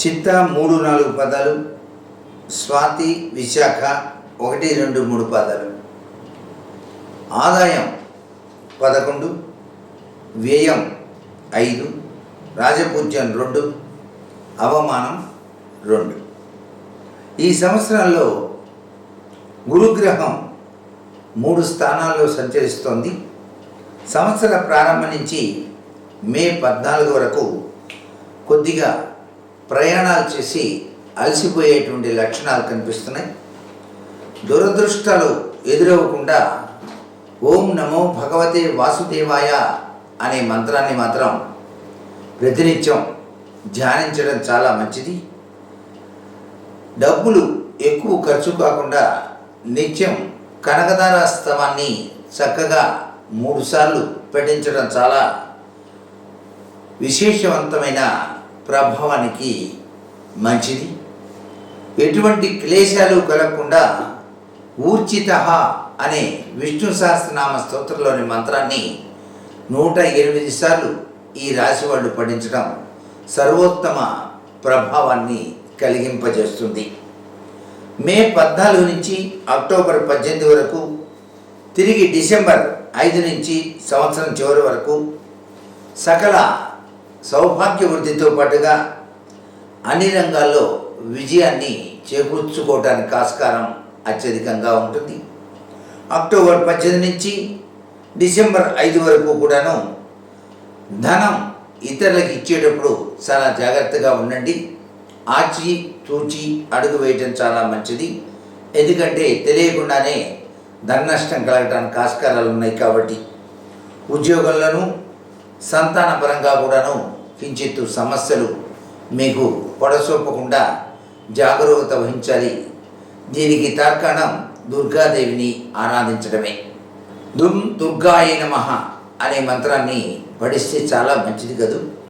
చిత్త 3-4 పదాలు, స్వాతి విశాఖ 1-2-3 పదాలు. ఆదాయం 11, వ్యయం 5, రాజపూజ్యం 2, అవమానం 2. ఈ సంవత్సరంలో గురుగ్రహం 3 స్థానాల్లో సంచరిస్తోంది. సంవత్సర ప్రారంభం నుంచి మే 14 వరకు కొద్దిగా ప్రయాణాలు చేసి అలసిపోయేటువంటి లక్షణాలు కనిపిస్తున్నాయి. దురదృష్టాలు ఎదురవ్వకుండా ఓం నమో భగవతే వాసుదేవాయ అనే మంత్రాన్ని మాత్రం ప్రతినిత్యం ధ్యానించడం చాలా మంచిది. డబ్బులు ఎక్కువ ఖర్చు కాకుండా నిత్యం కనకదార స్తవాన్ని చక్కగా 3 సార్లు పఠించడం చాలా విశేషవంతమైన ప్రభావానికి మంచిది. ఎటువంటి క్లేశాలు కలగకుండా ఊర్చిత అనే విష్ణు సహస్రనామ స్తోత్రంలోని మంత్రాన్ని 108 సార్లు ఈ రాశి వాళ్ళు పఠించడం సర్వోత్తమ ప్రభావాన్ని కలిగింపజేస్తుంది. మే 14 నుంచి అక్టోబర్ 18 వరకు, తిరిగి డిసెంబర్ 5 నుంచి సంవత్సరం చివరి వరకు సకల సౌభాగ్య వృద్ధితో పాటుగా అన్ని రంగాల్లో విజయాన్ని చేకూర్చుకోవడానికి ఆస్కారం అత్యధికంగా ఉంటుంది. అక్టోబర్ 18 నుంచి డిసెంబర్ 5 వరకు కూడాను ధనం ఇతరులకు ఇచ్చేటప్పుడు చాలా జాగ్రత్తగా ఉండండి. ఆచి తూచి అడుగు వేయటం చాలా మంచిది. ఎందుకంటే తెలియకుండానే ధన నష్టం కలగడానికి ఆస్కారాలు ఉన్నాయి. కాబట్టి ఉద్యోగంలోనూ సంతానపరంగా కూడాను కించిత్తు సమస్యలు మీకు పొడసొప్పకుండా జాగరూకత వహించాలి. దీనికి తార్కాణం దుర్గాదేవిని ఆరాధించడమే. దుర్గాయ నమః అనే మంత్రాన్ని పఠిస్తే చాలా మంచిది కదూ.